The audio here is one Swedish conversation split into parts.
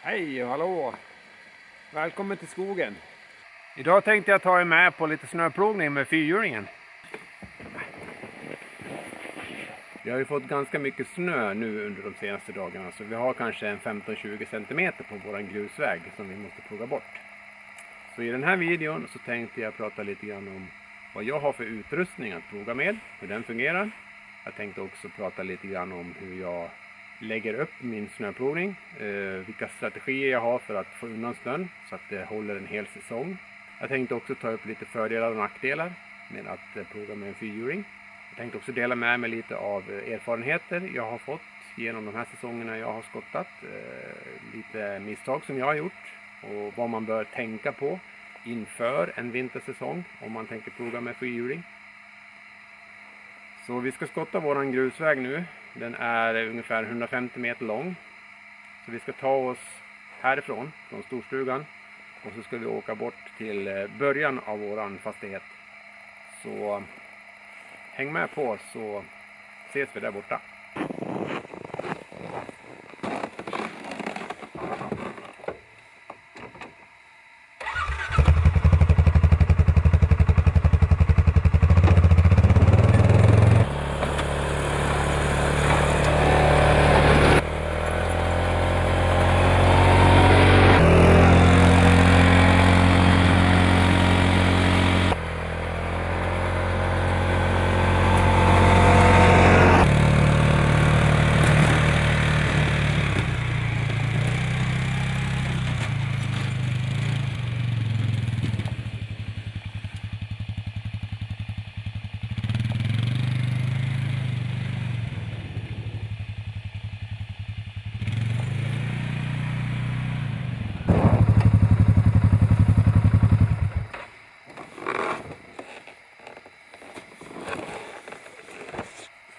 Hej och hallå! Välkommen till skogen. Idag tänkte jag ta er med på lite snöplogning med fyrhjulingen. Vi har ju fått ganska mycket snö nu under de senaste dagarna, så vi har kanske en 15-20 cm på våran grusväg som vi måste ploga bort. Så i den här videon så tänkte jag prata lite grann om vad jag har för utrustning att ploga med, hur den fungerar. Jag tänkte också prata lite grann om hur jag lägger upp min snöplogning, vilka strategier jag har för att få undan snön så att det håller en hel säsong. Jag tänkte också ta upp lite fördelar och nackdelar med att ploga med en fyrhjuling. Jag tänkte också dela med mig lite av erfarenheter jag har fått genom de här säsongerna jag har skottat. Lite misstag som jag har gjort och vad man bör tänka på inför en vintersäsong om man tänker ploga med fyrhjuling. Så vi ska skotta våran grusväg nu. Den är ungefär 150 meter lång. Så vi ska ta oss härifrån, från storstugan. Och så ska vi åka bort till början av våran fastighet. Så häng med på så ses vi där borta.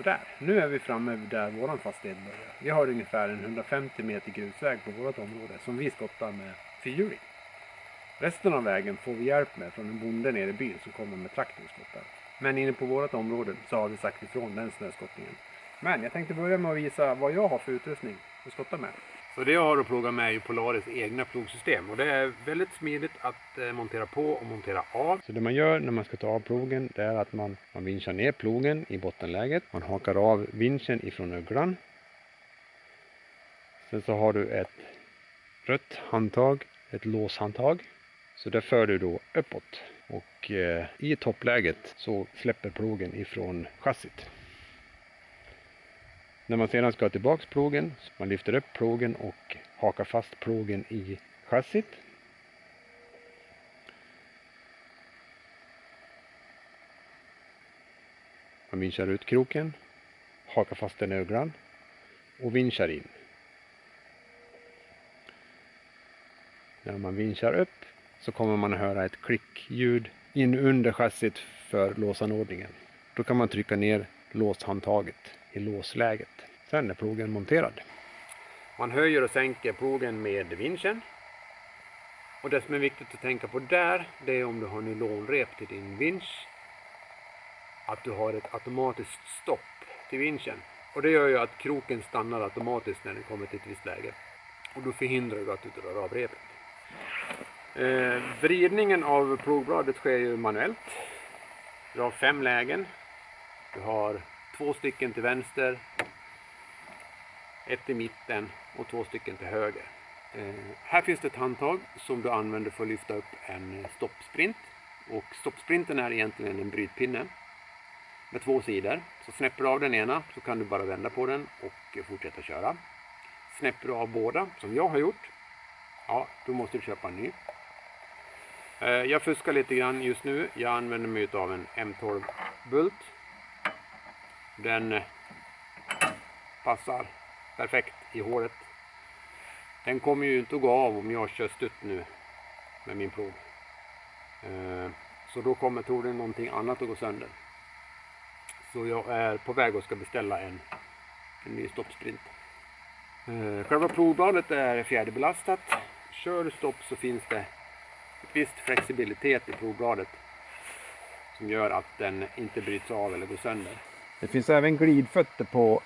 Där. Nu är vi framme där våran fastighet börjar. Vi har ungefär en 150 meter grusväg på vårt område som vi skottar med fyrhjuling. Resten av vägen får vi hjälp med från en bonde nere i byn som kommer med traktor och skottar. Men inne på vårt område så har vi sagt ifrån den snöskottningen. Men jag tänkte börja med att visa vad jag har för utrustning att skotta med. Så det jag har att ploga med är ju Polaris egna plogsystem, och det är väldigt smidigt att montera på och montera av. Så det man gör när man ska ta av plogen, det är att man vinschar ner plogen i bottenläget. Man hakar av vinschen ifrån öglan. Sen så har du ett rött handtag, ett låshandtag. Så där för du då uppåt, och i toppläget så släpper plogen ifrån chassit. När man sedan ska tillbaka plogen, så man lyfter upp plogen och hakar fast plogen i chassit. Man vinschar ut kroken, hakar fast den i öglan och vinschar in. När man vinschar upp så kommer man att höra ett klickljud in under chassit för låsanordningen. Då kan man trycka ner låshandtaget i låsläget. Sen är plogen monterad. Man höjer och sänker plogen med vinschen. Och det som är viktigt att tänka på där, det är om du har nylonrep till din vinsch, att du har ett automatiskt stopp till vinschen. Och det gör ju att kroken stannar automatiskt när den kommer till ett visst läge. Och då förhindrar du att du drar av repet. Vridningen av plogbladet sker ju manuellt. Du har 5 lägen. Du har 2 stycken till vänster, 1 i mitten och 2 stycken till höger. Här finns det ett handtag som du använder för att lyfta upp en stoppsprint. Och stoppsprinten är egentligen en brytpinne med 2 sidor. Så snäpper du av den ena så kan du bara vända på den och fortsätta köra. Snäpper du av båda, som jag har gjort, ja, då måste du köpa en ny. Jag fuskar lite grann just nu. Jag använder mig av en M12 bult. Den passar perfekt i håret. Den kommer ju inte att gå av om jag kör stutt nu med min plog. Så då kommer troligen någonting annat att gå sönder. Så jag är på väg och ska beställa en ny stoppsprint. Själva plogbladet är fjäderbelastat. Kör du stopp så finns det ett visst flexibilitet i plogbladet som gör att den inte bryts av eller går sönder. Det finns även glidfötter på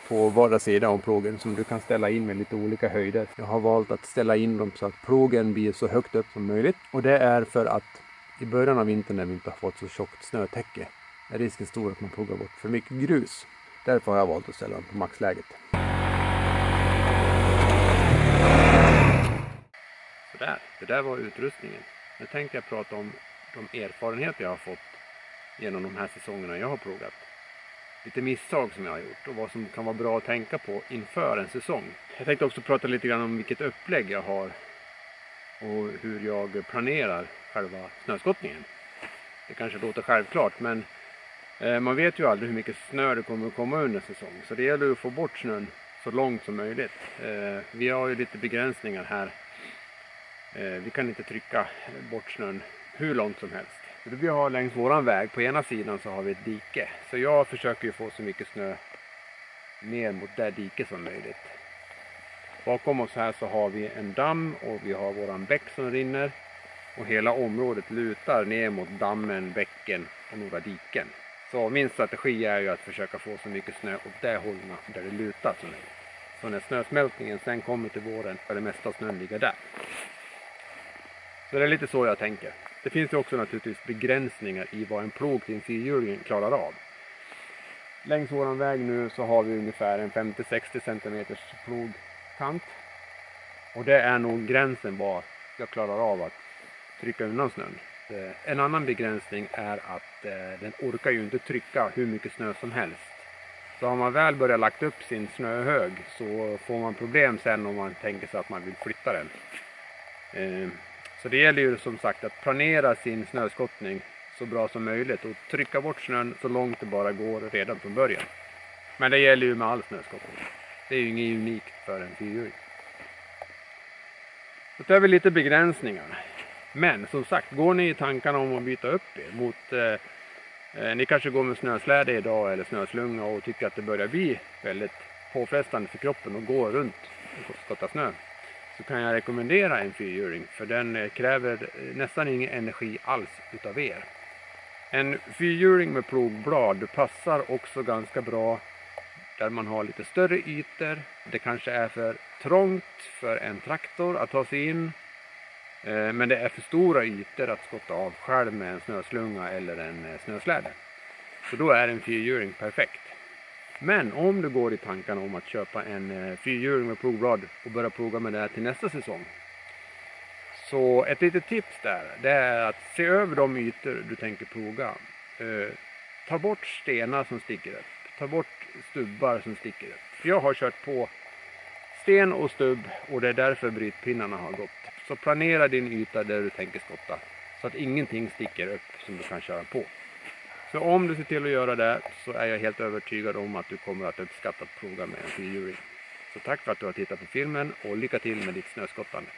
på vardera sida om plogen som du kan ställa in med lite olika höjder. Jag har valt att ställa in dem så att plogen blir så högt upp som möjligt. Och det är för att i början av vintern när vi inte har fått så tjockt snötäcke är risken stor att man plogar bort för mycket grus. Därför har jag valt att ställa dem på maxläget. Sådär, det där var utrustningen. Nu tänkte jag prata om de erfarenheter jag har fått genom de här säsongerna jag har plogat. Lite misstag som jag har gjort och vad som kan vara bra att tänka på inför en säsong. Jag tänkte också prata lite grann om vilket upplägg jag har och hur jag planerar själva snöskottningen. Det kanske låter självklart, men man vet ju aldrig hur mycket snö det kommer att komma under säsong. Så det gäller att få bort snön så långt som möjligt. Vi har ju lite begränsningar här. Vi kan inte trycka bort snön hur långt som helst. Vi har längs våran väg, på ena sidan så har vi ett dike. Så jag försöker ju få så mycket snö ner mot det diket som möjligt. Bakom oss här så har vi en damm och vi har våran bäck som rinner. Och hela området lutar ner mot dammen, bäcken och några diken. Så min strategi är ju att försöka få så mycket snö åt det hållet där det lutar som möjligt. Så när snösmältningen sen kommer till våren ska det mesta av snön ligga där. Så det är lite så jag tänker. Det finns ju också naturligtvis begränsningar i vad en plog till en fyrhjuling klarar av. Längs våran väg nu så har vi ungefär en 50-60 cm plogkant. Och det är nog gränsen vad jag klarar av att trycka undan snön. En annan begränsning är att den orkar ju inte trycka hur mycket snö som helst. Så har man väl börjat lagt upp sin snöhög så får man problem sen om man tänker sig att man vill flytta den. Så det gäller ju som sagt att planera sin snöskottning så bra som möjligt och trycka bort snön så långt det bara går redan från början. Men det gäller ju med all snöskottning. Det är ju inget unikt för en fyrhjuling. Så det är väl lite begränsningar. Men som sagt, går ni i tankarna om att byta upp er mot... ni kanske går med snösläde idag eller snöslunga och tycker att det börjar bli väldigt påfrestande för kroppen och gå runt och skotta snö. Så kan jag rekommendera en fyrhjuling för den kräver nästan ingen energi alls utav er. En fyrhjuling med plogblad passar också ganska bra där man har lite större ytor. Det kanske är för trångt för en traktor att ta sig in. Men det är för stora ytor att skotta av själv med en snöslunga eller en snösläde. Så då är en fyrhjuling perfekt. Men om du går i tankarna om att köpa en fyrhjuling med plogblad och börja ploga med det här till nästa säsong. Så ett litet tips där, det är att se över de ytor du tänker ploga. Ta bort stenar som sticker upp. Ta bort stubbar som sticker upp. För jag har kört på sten och stubb och det är därför brytpinnarna har gått. Så planera din yta där du tänker skotta så att ingenting sticker upp som du kan köra på. Så om du ser till att göra det så är jag helt övertygad om att du kommer att uppskatta att ploga med en fyrhjuling. Så tack för att du har tittat på filmen och lycka till med ditt snöskottande.